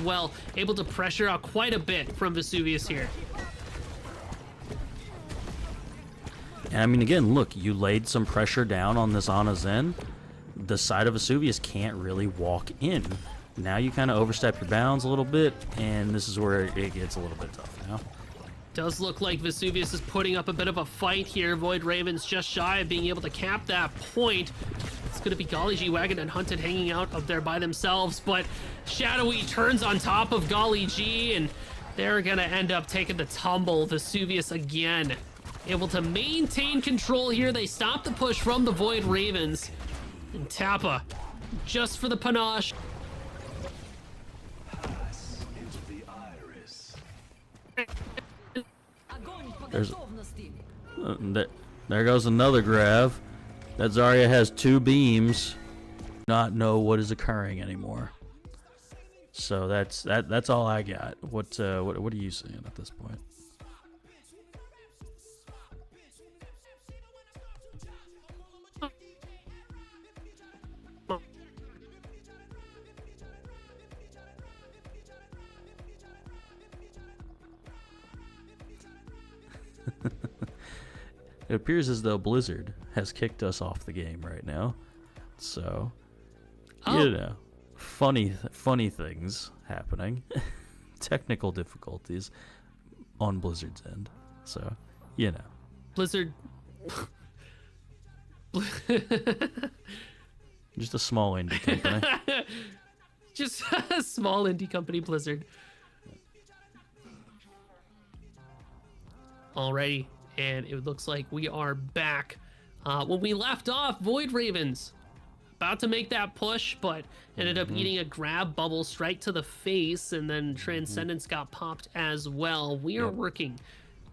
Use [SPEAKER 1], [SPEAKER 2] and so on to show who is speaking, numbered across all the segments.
[SPEAKER 1] well, able to pressure out quite a bit from Vesuvius here.
[SPEAKER 2] And I mean, again, look, you laid some pressure down on this Ana Zen. The side of Vesuvius can't really walk in. Now you kind of overstep your bounds a little bit, and this is where it gets a little bit tough now.
[SPEAKER 1] Does look like Vesuvius is putting up a bit of a fight here. Void Ravens just shy of being able to cap that point. It's going to be Golly G-Wagon and Hunted hanging out up there by themselves, but Shadowy turns on top of Golly G, and they're going to end up taking the tumble. Vesuvius again able to maintain control here. They stop the push from the Void Ravens. And Tappa, just for the panache.
[SPEAKER 2] There goes another grab. That Zarya has 2 beams. Not know what is occurring anymore. So that's all I got. What are you seeing at this point? It appears as though Blizzard has kicked us off the game right now. So, you know, funny things happening. Technical difficulties on Blizzard's end. So, you know.
[SPEAKER 1] Blizzard.
[SPEAKER 2] Just a small indie company.
[SPEAKER 1] Just a small indie company, Blizzard. Alrighty, and it looks like we are back. When we left off, Void Ravens about to make that push, but ended up eating a grab bubble straight to the face, and then Transcendence got popped as well. We are working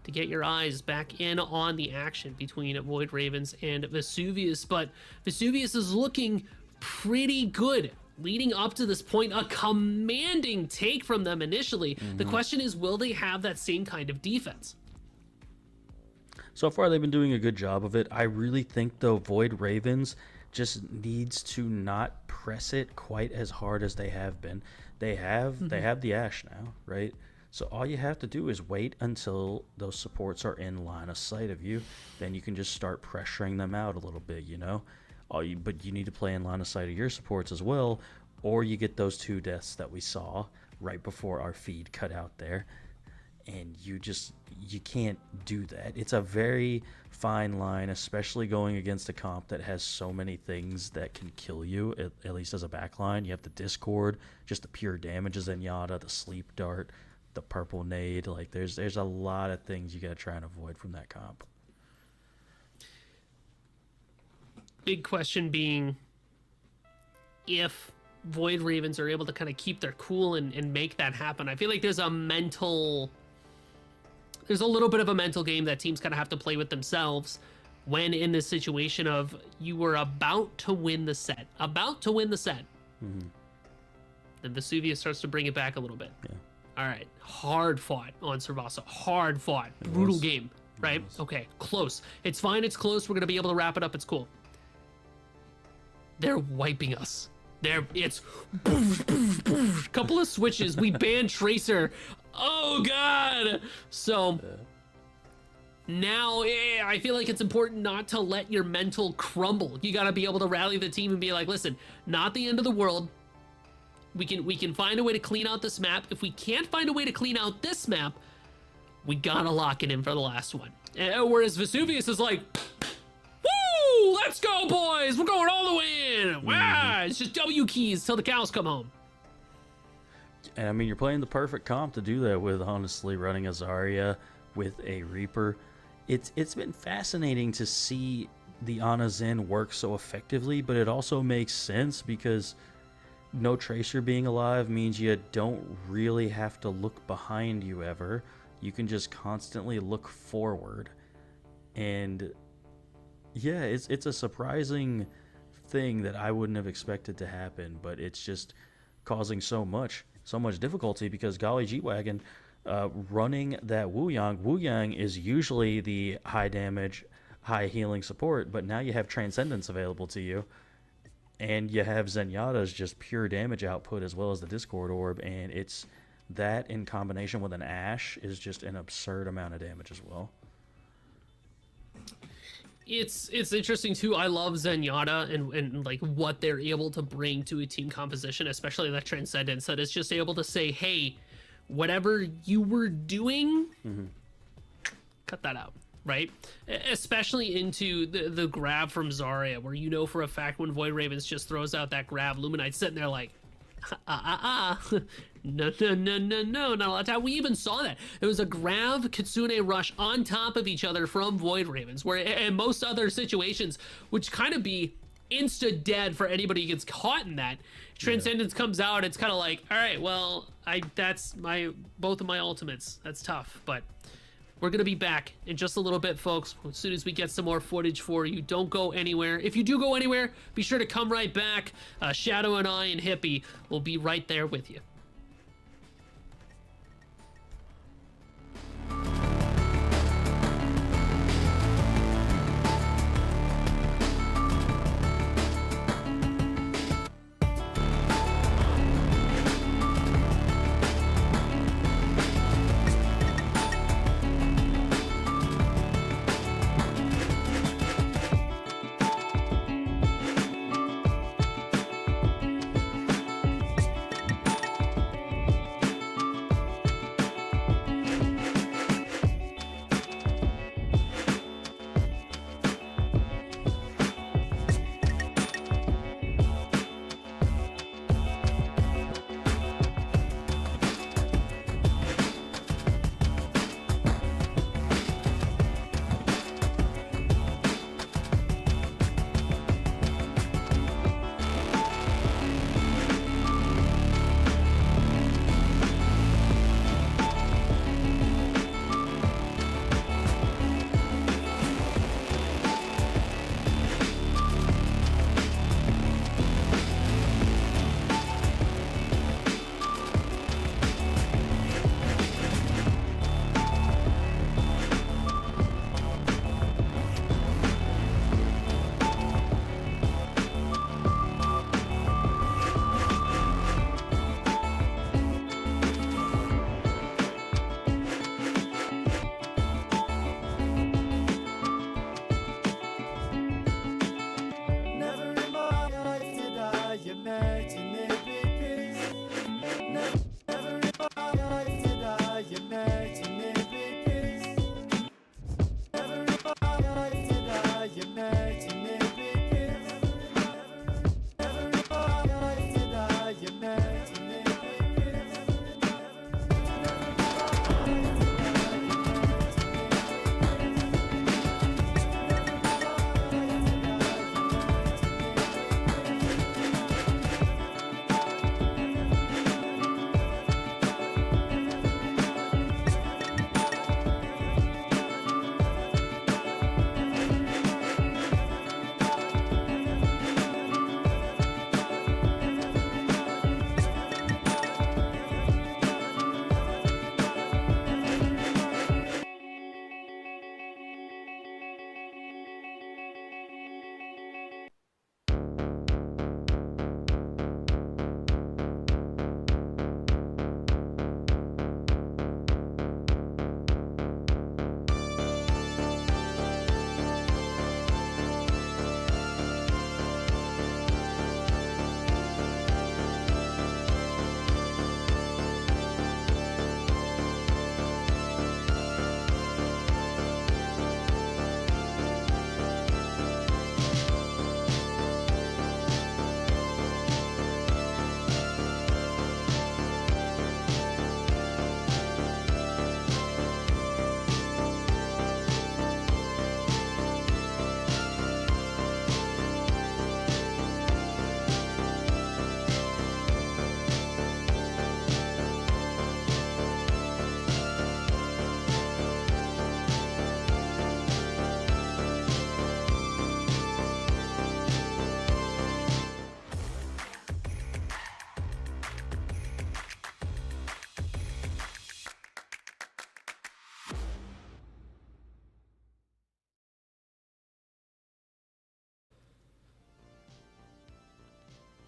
[SPEAKER 1] to get your eyes back in on the action between Void Ravens and Vesuvius, but Vesuvius is looking pretty good leading up to this point. A commanding take from them initially. The question is, will they have that same kind of defense?
[SPEAKER 2] So far, they've been doing a good job of it. I really think, though, Void Ravens just needs to not press it quite as hard as they have been. They have the Ashe now, right? So all you have to do is wait until those supports are in line of sight of you. Then you can just start pressuring them out a little bit, you know? But you need to play in line of sight of your supports as well, or you get those 2 deaths that we saw right before our feed cut out there. And you can't do that. It's a very fine line, especially going against a comp that has so many things that can kill you, at least as a backline. You have the Discord, just the pure damage of Zenyatta, the Sleep Dart, the purple nade. Like, there's a lot of things you got to try and avoid from that comp.
[SPEAKER 1] Big question being if Void Ravens are able to kind of keep their cool and make that happen. I feel like there's a little bit of a mental game that teams kind of have to play with themselves when in this situation of you were about to win the set. Then Vesuvius starts to bring it back a little bit. Yeah. All right. Hard fought on Servaso. Hard fought. Brutal game, right? Okay. Close. It's fine. It's close. We're going to be able to wrap it up. It's cool. They're wiping us. It's couple of switches. We banned Tracer. Oh God. So now I feel like it's important not to let your mental crumble. You got to be able to rally the team and be like, listen, not the end of the world. We can find a way to clean out this map. If we can't find a way to clean out this map, we gotta lock it in for the last one. Whereas Vesuvius is like, woo, let's go, boys. We're going all the way in. Wow, it's just W keys till the cows come home.
[SPEAKER 2] And I mean, you're playing the perfect comp to do that with, honestly, running a Zarya with a Reaper. It's been fascinating to see the Ana Zen work so effectively, but it also makes sense because no Tracer being alive means you don't really have to look behind you ever. You can just constantly look forward. And yeah, it's a surprising thing that I wouldn't have expected to happen, but it's just causing so much difficulty because Golly G-Wagon running that Wu Yang is usually the high damage, high healing support, but now you have Transcendence available to you, And you have Zenyatta's just pure damage output as well as the Discord Orb, and it's that in combination with an Ashe is just an absurd amount of damage as well.
[SPEAKER 1] It's interesting too. I love Zenyatta and like what they're able to bring to a team composition, especially that Transcendence, that is just able to say, hey, whatever you were doing, cut that out. Right? Especially into the grab from Zarya, where you know for a fact when Void Ravens just throws out that grab, Luminite's sitting there like, no, not a lot of time. We even saw that. It was a grab Kitsune rush on top of each other from Void Ravens, where in most other situations, which kind of be insta dead for anybody who gets caught in that. Transcendence comes out, it's kind of like, all right, well, that's both of my ultimates. That's tough, but we're going to be back in just a little bit, folks, as soon as we get some more footage for you. Don't go anywhere. If you do go anywhere, be sure to come right back. Shadow and I and Hippie will be right there with you.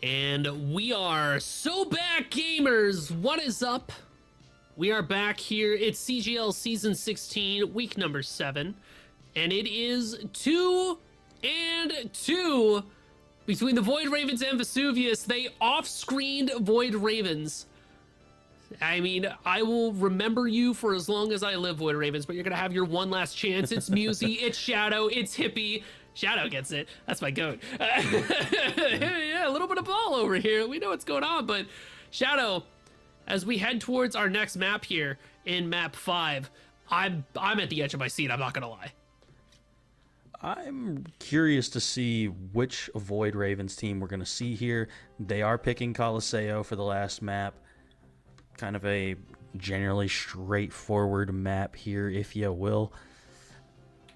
[SPEAKER 1] And we are so back, gamers. What is up? We are back here. It's CGL Season 16, week number 7. And it is 2-2 between the Void Ravens and Vesuvius. They off-screened Void Ravens. I mean, I will remember you for as long as I live, Void Ravens, but you're going to have your one last chance. It's Musy, it's Shadow, it's Hippie. Shadow gets it. That's my goat. Yeah, a little bit of ball over here. We know what's going on, but Shadow, as we head towards our next map here in map 5, I'm at the edge of my seat, I'm not going to lie.
[SPEAKER 2] I'm curious to see which Void Ravens team we're going to see here. They are picking Coliseo for the last map. Kind of a generally straightforward map here, if you will.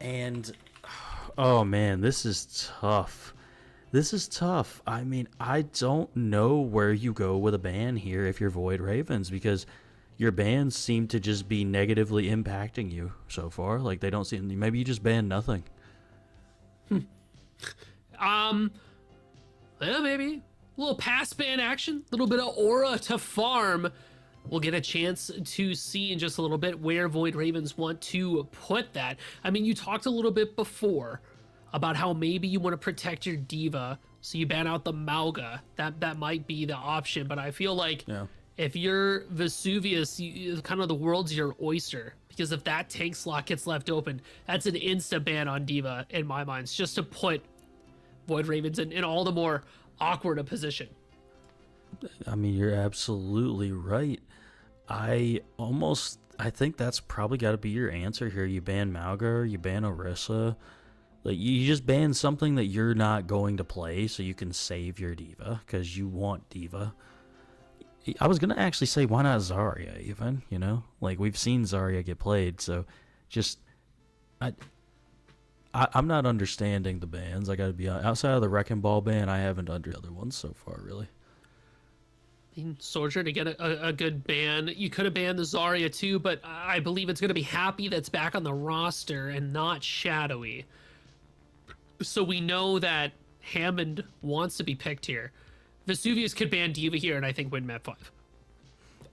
[SPEAKER 2] And oh man, this is tough. This is tough. I mean, I don't know where you go with a ban here if you're Void Ravens, because your bans seem to just be negatively impacting you so far. Like, they don't seem... Maybe you just ban nothing.
[SPEAKER 1] Well, maybe. A little pass ban action, a little bit of aura to farm. We'll get a chance to see in just a little bit where Void Ravens want to put that. I mean, you talked a little bit before about how maybe you want to protect your diva, so you ban out the Mauga. That might be the option, but I feel like if you're Vesuvius, kind of the world's your oyster, because if that tank slot gets left open, that's an insta ban on diva in my mind. It's just to put Void Ravens in all the more awkward a position.
[SPEAKER 2] I mean, you're absolutely right. I think that's probably got to be your answer here. You ban Mauga, or you ban Orisa. Like, you just ban something that you're not going to play so you can save your diva, because you want diva. I was going to actually say, why not Zarya even, you know? Like, we've seen Zarya get played, so just... I'm not understanding the bans, I gotta be honest. Outside of the Wrecking Ball ban, I haven't under the other ones so far, really.
[SPEAKER 1] Soldier to get a good ban. You could have banned the Zarya too, but I believe it's going to be Happy that's back on the roster and not Shadowy. So we know that Hammond wants to be picked here. Vesuvius could ban Diva here and I think win map 5.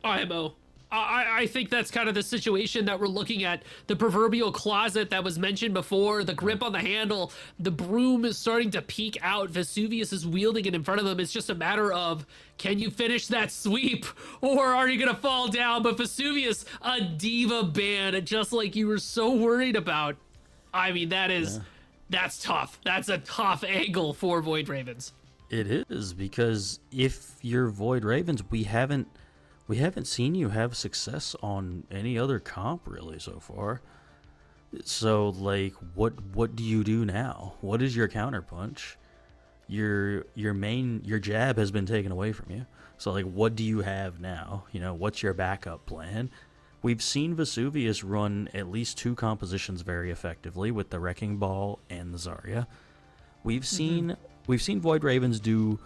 [SPEAKER 1] IMO. I think that's kind of the situation that we're looking at. The proverbial closet that was mentioned before, the grip on the handle, the broom is starting to peek out. Vesuvius is wielding it in front of them. It's just a matter of, can you finish that sweep or are you going to fall down? But Vesuvius, a diva ban, just like you were so worried about. I mean, that's tough. That's a tough angle for Void Ravens.
[SPEAKER 2] It is, because if you're Void Ravens, we haven't seen you have success on any other comp really so far. So like, what do you do now? What is your counterpunch? Your jab has been taken away from you. So like, what do you have now? You know, what's your backup plan? We've seen Vesuvius run at least 2 compositions very effectively with the Wrecking Ball and the Zarya. We've seen Void Ravens do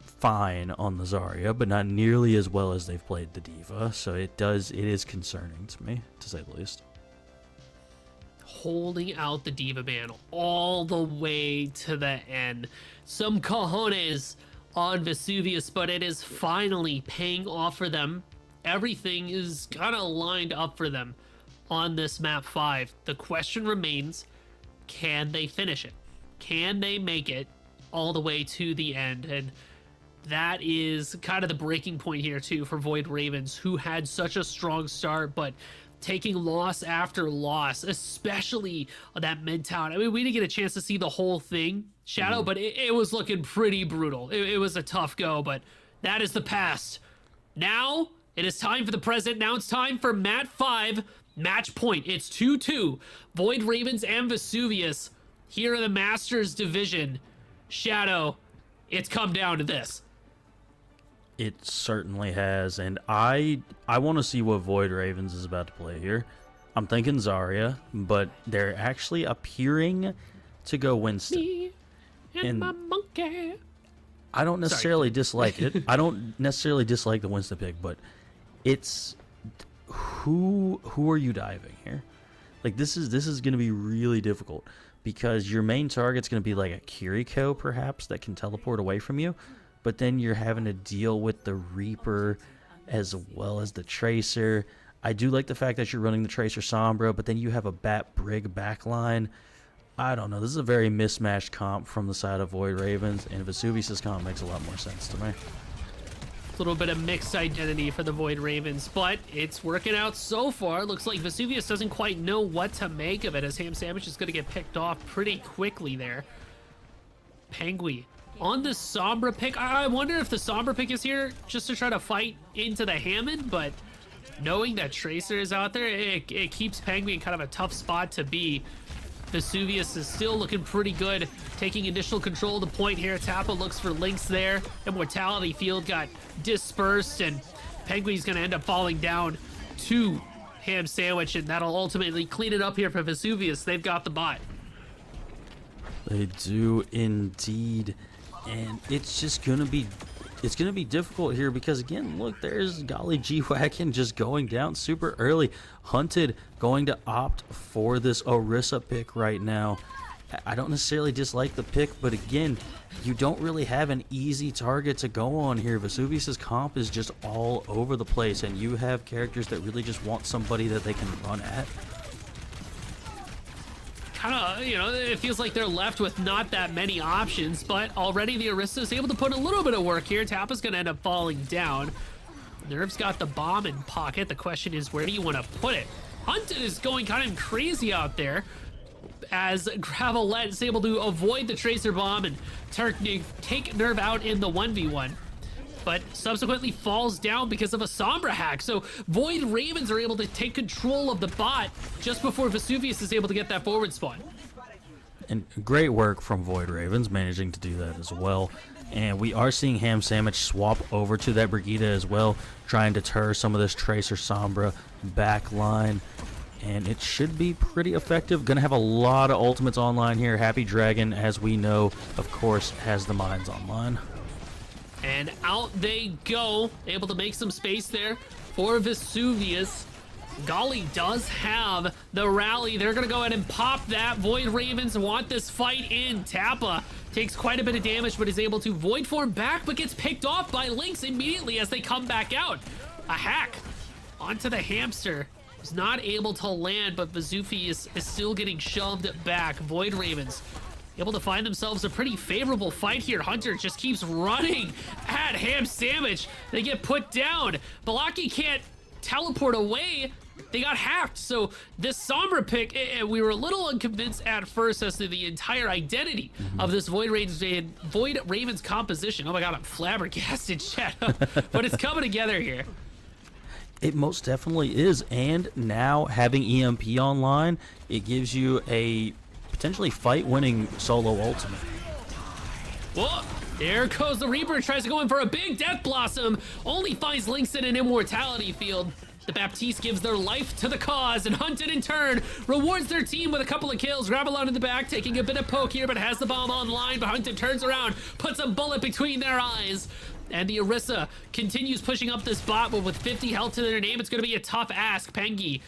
[SPEAKER 2] fine on the Zarya, but not nearly as well as they've played the diva, so it is concerning to me, to say the least.
[SPEAKER 1] Holding out the diva ban all the way to the end. Some cojones on Vesuvius, but it is finally paying off for them. Everything is kind of lined up for them on this map 5. The question remains, can they finish it? Can they make it all the way to the end? And that is kind of the breaking point here too for Void Ravens, who had such a strong start, but taking loss after loss, especially on that mid-town. I mean, we didn't get a chance to see the whole thing, Shadow, but it was looking pretty brutal. It was a tough go, but that is the past. Now, it is time for the present. Now it's time for Mat 5, match point. It's 2-2. Void Ravens and Vesuvius here in the Masters division. Shadow, it's come down to this.
[SPEAKER 2] It certainly has, and I want to see what Void Ravens is about to play here. I'm thinking Zarya, but they're actually appearing to go Winston.
[SPEAKER 1] Me and my monkey.
[SPEAKER 2] I don't necessarily dislike it. I don't necessarily dislike the Winston pick, but it's who are you diving here? Like, this is going to be really difficult, because your main target's going to be like a Kiriko perhaps that can teleport away from you. but then you're having to deal with the Reaper as well as the Tracer. I do like the fact that you're running the Tracer Sombra, but then you have a Bat Brig backline. I don't know. This is a very mismatched comp from the side of Void Ravens, and Vesuvius' comp makes a lot more sense to me.
[SPEAKER 1] A little bit of mixed identity for the Void Ravens, but it's working out so far. Looks like Vesuvius doesn't quite know what to make of it, as Ham Sandwich is going to get picked off pretty quickly there. Pengui on the Sombra pick. I wonder if the Sombra pick is here just to try to fight into the Hammond, but knowing that Tracer is out there, it keeps Pengui in kind of a tough spot to be. Vesuvius is still looking pretty good, taking initial control of the point here. Tappa looks for links there. Immortality field got dispersed, and Penguin's going to end up falling down to Ham Sandwich, and that'll ultimately clean it up here for Vesuvius. They've got the bot.
[SPEAKER 2] They do indeed, and it's just going to be... It's going to be difficult here because, again, look, there's Golly G-Wagon just going down super early. Hunted going to opt for this Orisa pick right now. I don't necessarily dislike the pick, but again, you don't really have an easy target to go on here. Vesuvius' comp is just all over the place, and you have characters that really just want somebody that they can run at.
[SPEAKER 1] Kind of, you know, it feels like they're left with not that many options, but already the Orisa is able to put a little bit of work here. Tappa's going to end up falling down. Nerve's got the bomb in pocket. The question is, where do you want to put it? Hunted is going kind of crazy out there, as Gravelette is able to avoid the Tracer bomb and take Nerve out in the 1v1. But subsequently falls down because of a Sombra hack. So Void Ravens are able to take control of the bot just before Vesuvius is able to get that forward spawn.
[SPEAKER 2] And great work from Void Ravens managing to do that as well. And we are seeing Ham Sandwich swap over to that Brigida as well, trying to deter some of this Tracer Sombra back line. And it should be pretty effective. Gonna have a lot of ultimates online here. Happy Dragon, as we know, of course, has the mines online.
[SPEAKER 1] And out they go, able to make some space there for Vesuvius. Golly does have the rally. They're going to go ahead and pop that. Void Ravens want this fight in. Tappa takes quite a bit of damage, but is able to Void form back, but gets picked off by Lynx immediately as they come back out. A hack onto the hamster. Was not able to land, but Vesuvius is still getting shoved back. Void Ravens able to find themselves a pretty favorable fight here. Hunter just keeps running at Ham Sandwich. They get put down. Balaki can't teleport away. They got hacked. So this Sombra pick, we were a little unconvinced at first as to the entire identity of this Void Ravens composition. Oh my god, I'm flabbergasted, chat. But it's coming together here.
[SPEAKER 2] It most definitely is. And now having EMP online, it gives you a potentially fight-winning solo ultimate.
[SPEAKER 1] Whoa, there goes the Reaper, tries to go in for a big Death Blossom, only finds Lynx in an Immortality field. The Baptiste gives their life to the cause, and Hunted in turn rewards their team with a couple of kills. Gravelon in the back, taking a bit of poke here, but has the bomb online, but Hunted turns around, puts a bullet between their eyes. And the Orisa continues pushing up this bot, but with 50 health to their name, it's going to be a tough ask. Pengi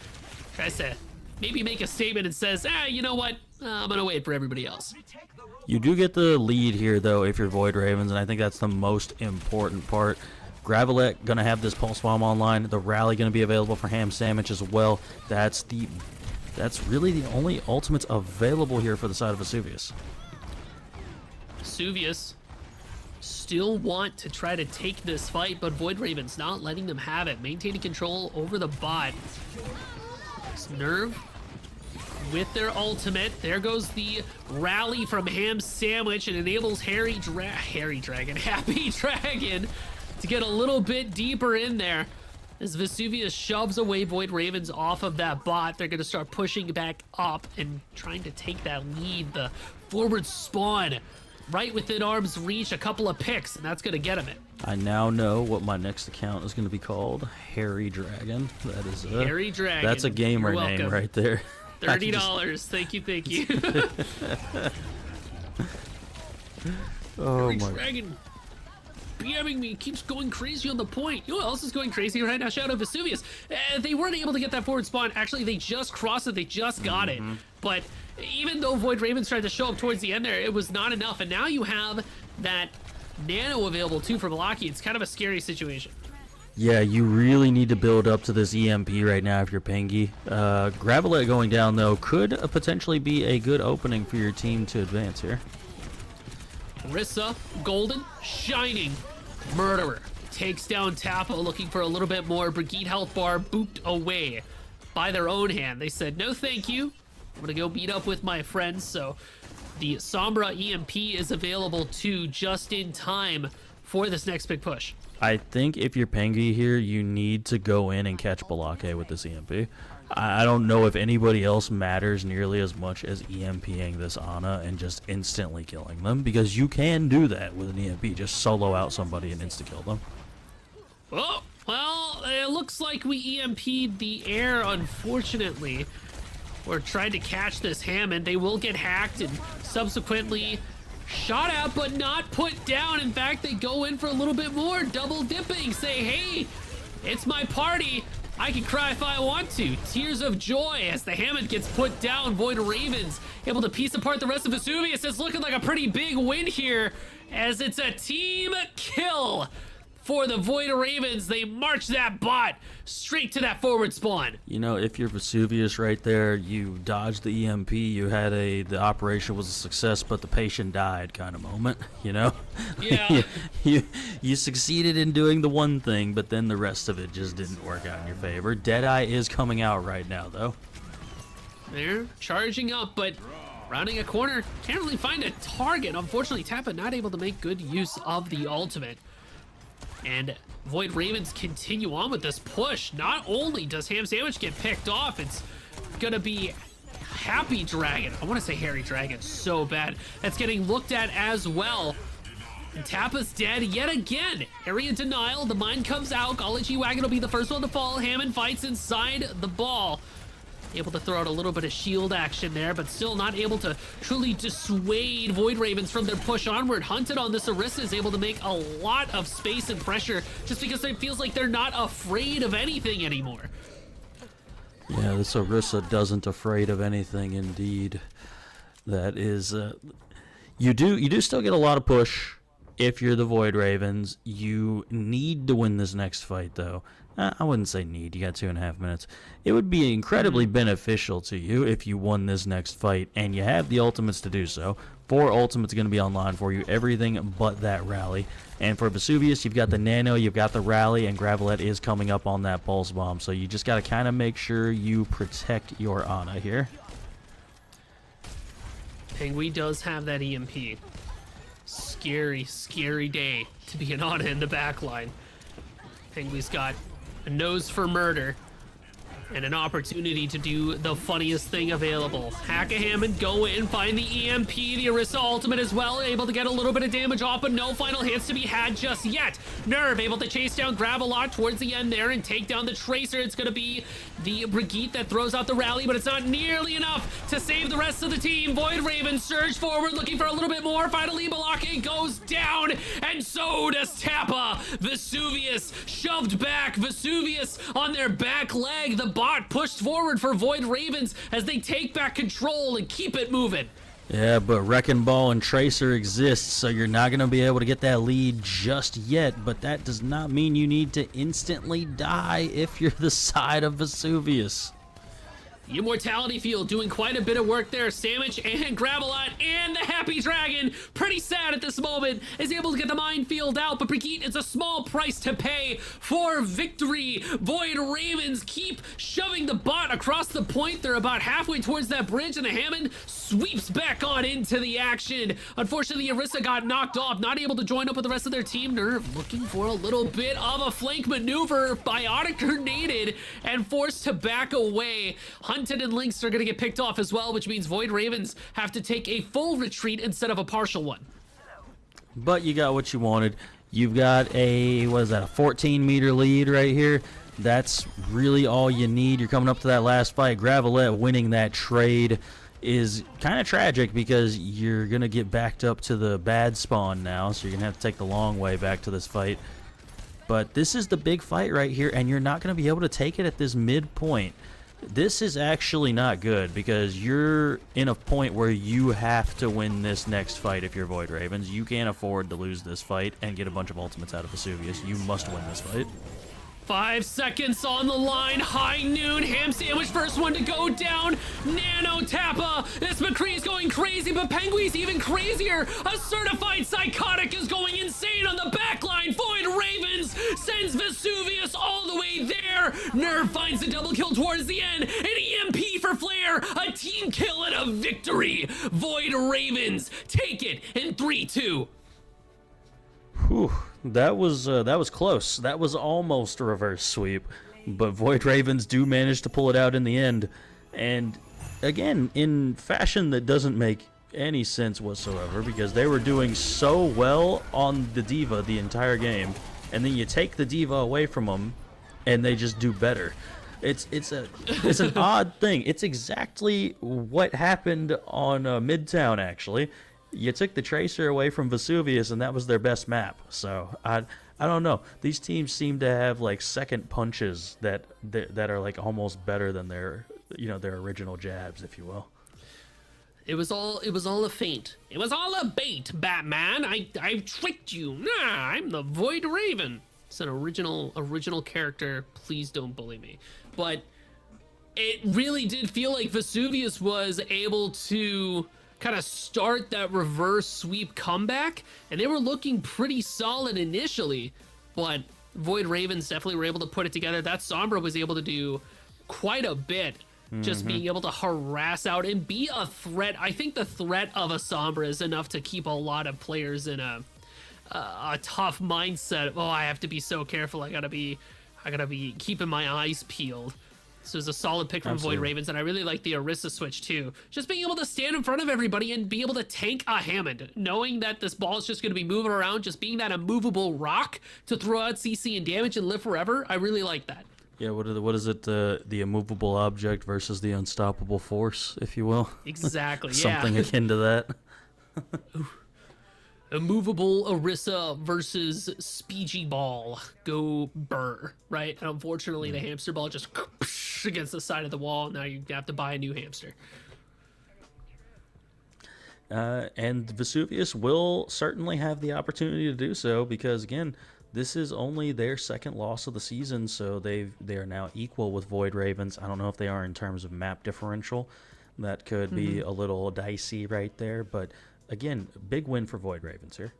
[SPEAKER 1] tries to maybe make a statement and says, you know what? I'm going to wait for everybody else.
[SPEAKER 2] You do get the lead here, though, if you're Void Ravens, and I think that's the most important part. Gravelette going to have this Pulse Bomb online. The Rally going to be available for Ham Sandwich as well. That's really the only ultimates available here for the side of Vesuvius.
[SPEAKER 1] Vesuvius still want to try to take this fight, but Void Ravens not letting them have it. Maintaining control over the bot. It's Nerve with their ultimate. There goes the rally from Ham Sandwich and enables Happy Dragon to get a little bit deeper in there. As Vesuvius shoves away Void Ravens off of that bot, they're going to start pushing back up and trying to take that lead. The forward spawn right within arm's reach, a couple of picks, and that's going to get him it.
[SPEAKER 2] I now know what my next account is going to be called. Harry Dragon. That is
[SPEAKER 1] Harry Dragon.
[SPEAKER 2] That's a gamer name right there.
[SPEAKER 1] $30. Thank you.
[SPEAKER 2] Oh
[SPEAKER 1] Harry
[SPEAKER 2] my.
[SPEAKER 1] Dragon BMing me, keeps going crazy on the point. You know what else is going crazy right now? Shout out Vesuvius. They weren't able to get that forward spawn. Actually, they just crossed it. They just got it. But even though Void Ravens tried to show up towards the end there, it was not enough. And now you have that Nano available too for Malaki. It's kind of a scary situation.
[SPEAKER 2] Yeah, you really need to build up to this EMP right now if you're Pengy. Gravelet going down, though, could potentially be a good opening for your team to advance here.
[SPEAKER 1] Rissa, golden, shining. Murderer takes down Tappa, looking for a little bit more. Brigitte health bar booped away by their own hand. They said, no thank you. I'm gonna go beat up with my friends. So the Sombra EMP is available too, just in time for this next big push.
[SPEAKER 2] I think if you're Pengy here, you need to go in and catch Balake with this EMP. I don't know if anybody else matters nearly as much as EMPing this Ana and just instantly killing them, because you can do that with an EMP. Just solo out somebody and insta-kill them.
[SPEAKER 1] Oh, well, it looks like we EMP'd the air, unfortunately. We're trying to catch this Hammond. They will get hacked and subsequently shot at, but not put down. In fact, they go in for a little bit more, double dipping, say, hey, it's my party. I can cry if I want to. Tears of joy as the Hammond gets put down. Void Ravens able to piece apart the rest of Vesuvius. It's looking like a pretty big win here as it's a team kill for the Void Ravens. They march that bot straight to that forward spawn.
[SPEAKER 2] You know, if you're Vesuvius right there, you dodged the EMP, you had the operation was a success, but the patient died kind of moment, you know?
[SPEAKER 1] Yeah.
[SPEAKER 2] you succeeded in doing the one thing, but then the rest of it just didn't work out in your favor. Deadeye is coming out right now, though.
[SPEAKER 1] They're charging up, but rounding a corner, can't really find a target. Unfortunately, Tappa not able to make good use of the ultimate. And Void Ravens continue on with this push. Not only does Ham Sandwich get picked off, it's gonna be Happy Dragon. I want to say Hairy Dragon so bad. That's getting looked at as well. And Tappa's dead yet again. Area denial. The mine comes out. Golly G-Wagon will be the first one to fall. Hammond fights inside the ball. Able to throw out a little bit of shield action there, but still not able to truly dissuade Void Ravens from their push onward. Hunted on this Orisa is able to make a lot of space and pressure just because it feels like they're not afraid of anything anymore.
[SPEAKER 2] Yeah, this Orisa doesn't afraid of anything indeed. That is, you do still get a lot of push if you're the Void Ravens. You need to win this next fight, though. I wouldn't say need. You got 2.5 minutes. It would be incredibly beneficial to you if you won this next fight, and you have the ultimates to do so. 4 ultimates are going to be online for you, everything but that rally. And for Vesuvius, you've got the Nano, you've got the rally, and Gravelet is coming up on that Pulse Bomb. So you just got to kind of make sure you protect your Ana here.
[SPEAKER 1] Penguin does have that EMP. Scary, scary day to be an Ana in the back line. Penguin's got a nose for murder and an opportunity to do the funniest thing available. Hack a Hammond, go in, find the EMP, the Orisa ultimate as well, able to get a little bit of damage off, but no final hits to be had just yet. Nerve able to chase down Gravelot towards the end there and take down the Tracer. It's gonna be the Brigitte that throws out the rally, but it's not nearly enough to save the rest of the team. Void Raven surge forward, looking for a little bit more. Finally, Balake goes down, and so does Tappa. Vesuvius shoved back. Vesuvius on their back leg. The bot pushed forward for Void Ravens as they take back control and keep it moving.
[SPEAKER 2] Yeah, but Wrecking Ball and Tracer exists, so you're not going to be able to get that lead just yet, but that does not mean you need to instantly die if you're the side of Vesuvius.
[SPEAKER 1] The Immortality Field doing quite a bit of work there. Sandwich and Gravelot and the Happy Dragon, pretty sad at this moment, is able to get the minefield out, but Brigitte is a small price to pay for victory. Void Ravens keep shoving the bot across the point. They're about halfway towards that bridge, and the Hammond sweeps back on into the action. Unfortunately, Orisa got knocked off, not able to join up with the rest of their team. Nerve looking for a little bit of a flank maneuver. Biotic grenaded and forced to back away. Hunted and Lynx are going to get picked off as well, which means Void Ravens have to take a full retreat instead of a partial one.
[SPEAKER 2] But you got what you wanted. You've got a, what is that, a 14-meter lead right here. That's really all you need. You're coming up to that last fight. Gravelet winning that trade is kind of tragic because you're going to get backed up to the bad spawn now, so you're going to have to take the long way back to this fight. But this is the big fight right here, and you're not going to be able to take it at this midpoint. This is actually not good because you're in a point where you have to win this next fight if you're Void Ravens. You can't afford to lose this fight and get a bunch of ultimates out of Vesuvius. You must win this fight.
[SPEAKER 1] 5 seconds on the line. High noon. Ham sandwich first one to go down. Nano Tappa. This McCree's going crazy, but Penguin's even crazier. A certified psychotic is going insane on the back line. Void Ravens sends Vesuvius all the way there. Nerve finds a double kill towards the end. An EMP for Flare. A team kill and a victory. Void Ravens take it in 3-2.
[SPEAKER 2] Whew, that was close. That was almost a reverse sweep, but Void Ravens do manage to pull it out in the end, and again in fashion that doesn't make any sense whatsoever because they were doing so well on the D.Va the entire game, and then you take the D.Va away from them, and they just do better. It's an odd thing. It's exactly what happened on Midtown actually. You took the Tracer away from Vesuvius, and that was their best map. So I don't know. These teams seem to have like second punches that are like almost better than their original jabs, if you will.
[SPEAKER 1] It was all a feint. It was all a bait, Batman. I tricked you. Nah, I'm the Void Raven. It's an original character. Please don't bully me. But it really did feel like Vesuvius was able to kind of start that reverse sweep comeback, and they were looking pretty solid initially, but Void Ravens definitely were able to put it together. That Sombra was able to do quite a bit, just being able to harass out and be a threat. I think the threat of a Sombra is enough to keep a lot of players in a tough mindset. Oh, I have to be so careful. I gotta be keeping my eyes peeled. So it's a solid pick from Void Ravens, and I really like the Orisa switch too. Just being able to stand in front of everybody and be able to tank a Hammond, knowing that this ball is just going to be moving around, just being that immovable rock to throw out CC and damage and live forever. I really like that.
[SPEAKER 2] Yeah, what is it? The immovable object versus the unstoppable force, if you will.
[SPEAKER 1] Exactly.
[SPEAKER 2] Something akin to that.
[SPEAKER 1] Immovable Orisa versus Speegee Ball. Go Burr, right? And unfortunately, the hamster ball just against the side of the wall. Now you have to buy a new hamster.
[SPEAKER 2] And Vesuvius will certainly have the opportunity to do so because, again, this is only their second loss of the season, so they are now equal with Void Ravens. I don't know if they are in terms of map differential. That could be a little dicey right there, but again, big win for Void Ravens here.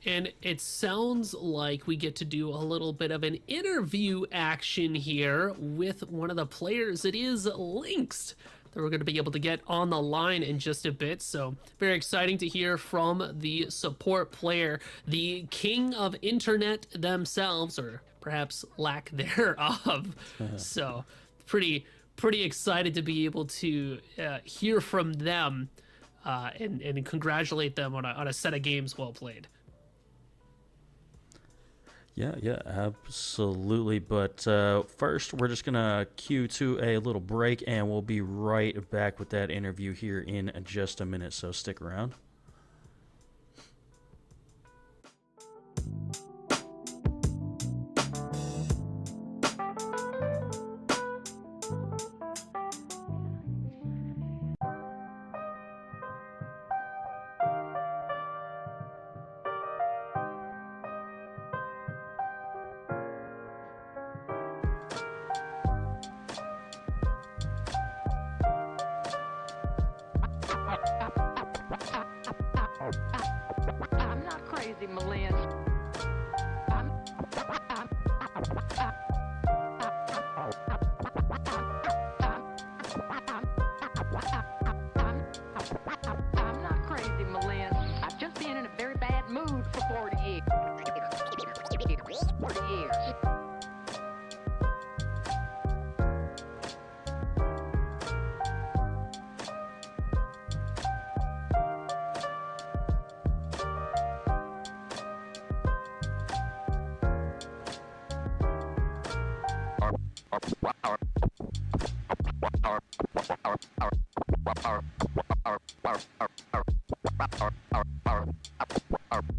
[SPEAKER 1] And it sounds like we get to do a little bit of an interview action here with one of the players. It is Lynx that we're going to be able to get on the line in just a bit. So very exciting to hear from the support player, the king of internet themselves, or perhaps lack thereof. So pretty excited to be able to hear from them. And congratulate them on a set of games well played.
[SPEAKER 2] Yeah, absolutely. But first, we're just going to cue to a little break, and we'll be right back with that interview here in just a minute, so stick around.
[SPEAKER 3] I'm not crazy, Malin. I'm not crazy, Malin. I've just been in a very bad mood for 40 years. 40 years.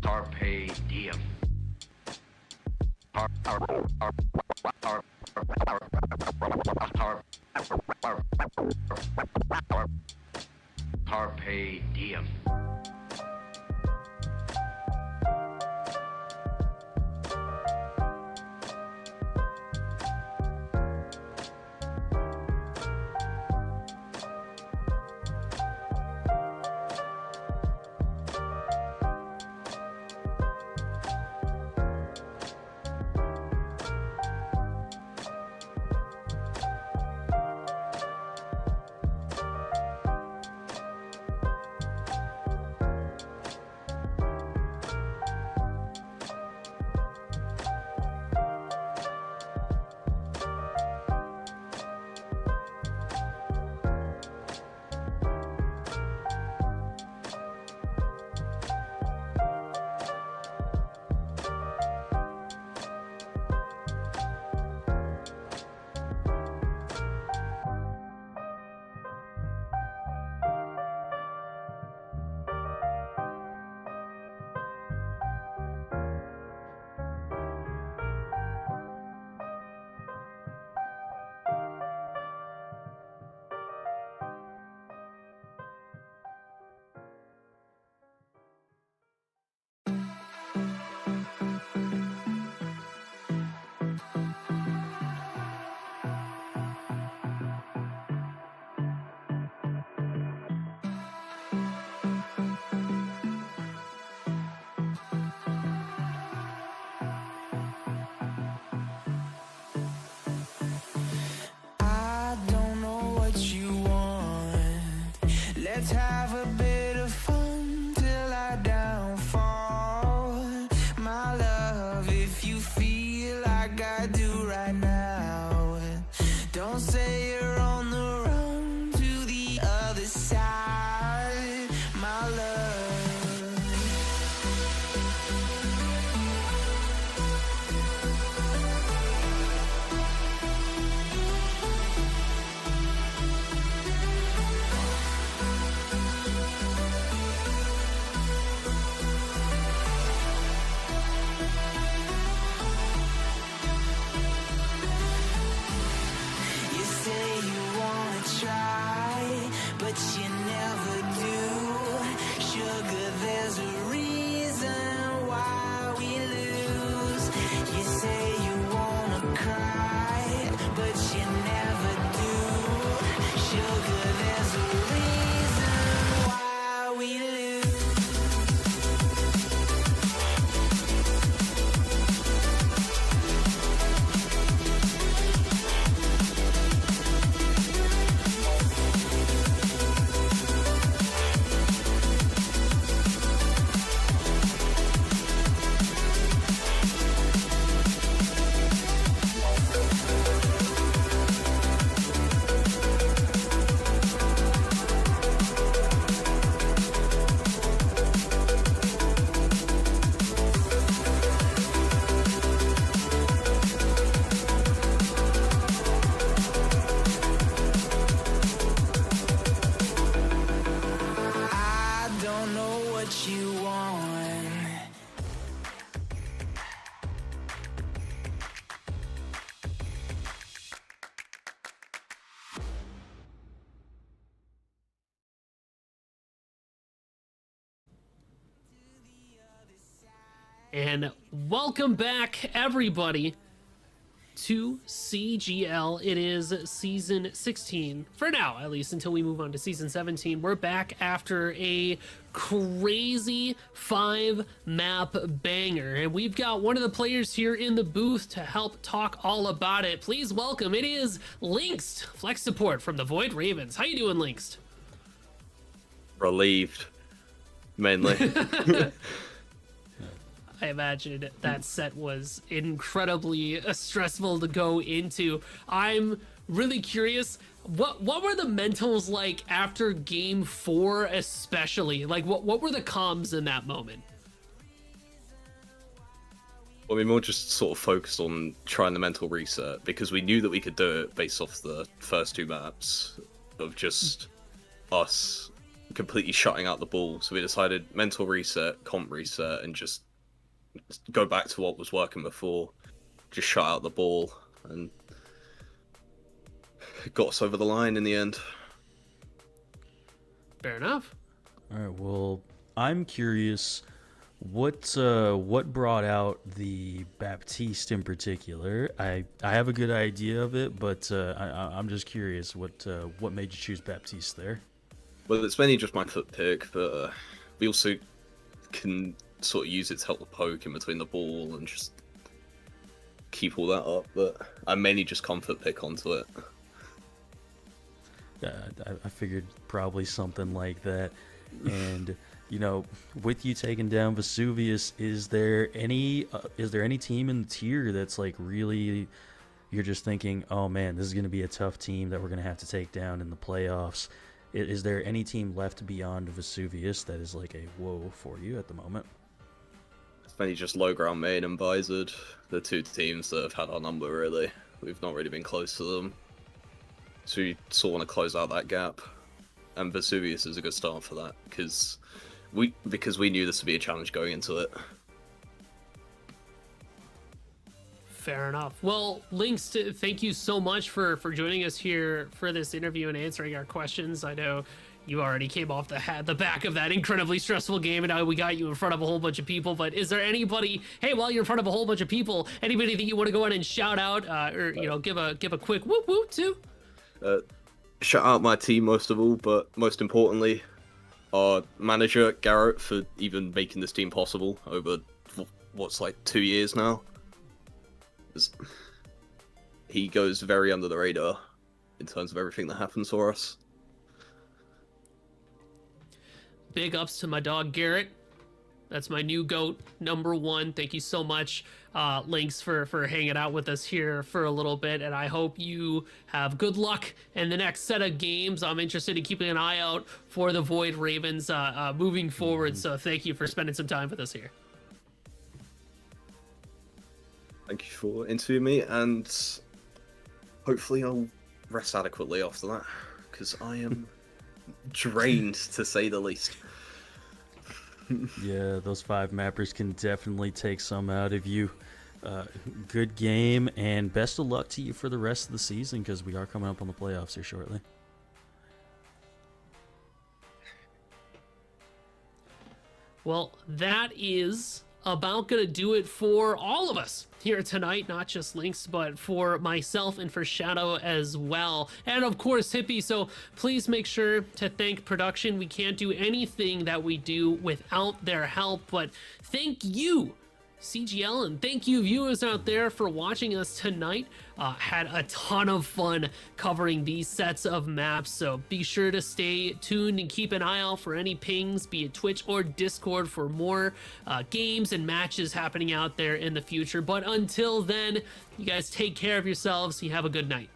[SPEAKER 4] Carpe diem.
[SPEAKER 1] And welcome back, everybody, to CGL. It is season 16, for now at least, until we move on to season 17. We're back after a crazy 5-map banger, and we've got one of the players here in the booth to help talk all about it. Please welcome, it is Lynxed, flex support from the Void Ravens. How you doing, Lynxed?
[SPEAKER 5] Relieved, mainly.
[SPEAKER 1] I imagine that set was incredibly stressful to go into. I'm really curious, what were the mentals like after game 4 especially? Like, what were the comms in that moment?
[SPEAKER 5] Well, we more just sort of focused on trying the mental reset because we knew that we could do it based off the first 2 maps of just us completely shutting out the ball. So we decided mental reset, comp reset, and just go back to what was working before. Just shut out the ball, and it got us over the line in the end.
[SPEAKER 1] Fair enough.
[SPEAKER 2] All right. Well, I'm curious, what brought out the Baptiste in particular? I have a good idea of it, but I'm just curious what made you choose Baptiste there.
[SPEAKER 5] Well, it's mainly just my foot pick, but we also can sort of use it to help the poke in between the ball and just keep all that up. But I mainly just comfort pick onto it.
[SPEAKER 2] Yeah, I figured probably something like that. And you know, with you taking down Vesuvius, is there any team in the tier that's like really, you're just thinking, oh man, this is going to be a tough team that we're going to have to take down in the playoffs? Is there any team left beyond Vesuvius that is like a whoa for you at the moment?
[SPEAKER 5] It's mainly just low ground main and Bizard, the 2 teams that have had our number really. We've not really been close to them. So we sort of want to close out that gap. And Vesuvius is a good start for that, because we knew this would be a challenge going into it.
[SPEAKER 1] Fair enough. Well, Lynx, thank you so much for joining us here for this interview and answering our questions. I know you already came off the back of that incredibly stressful game, and now we got you in front of a whole bunch of people. But is there anybody, hey, while you're in front of a whole bunch of people, anybody that you want to go in and shout out, or give a quick whoop whoop to?
[SPEAKER 5] Shout out my team most of all, but most importantly, our manager Garrett for even making this team possible over what's like 2 years now. He goes very under the radar in terms of everything that happens for us.
[SPEAKER 1] Big ups to my dog Garrett. That's my new goat, #1. Thank you so much, Lynx, for hanging out with us here for a little bit, and I hope you have good luck in the next set of games. I'm interested in keeping an eye out for the Void Ravens moving forward, so thank you for spending some time with us here.
[SPEAKER 5] Thank you for interviewing me, and hopefully I'll rest adequately after that, because I am drained, to say the least.
[SPEAKER 2] Yeah, those 5 mappers can definitely take some out of you. Good game, and best of luck to you for the rest of the season, because we are coming up on the playoffs here shortly.
[SPEAKER 1] Well, that is about gonna do it for all of us here tonight, not just Lynx, but for myself and for Shadow as well, and of course Hippie. So please make sure to thank production. We can't do anything that we do without their help, but thank you, CGL, and thank you viewers out there for watching us tonight. Had a ton of fun covering these sets of maps, so be sure to stay tuned and keep an eye out for any pings, be it Twitch or Discord, for more games and matches happening out there in the future. But until then, you guys take care of yourselves. You have a good night.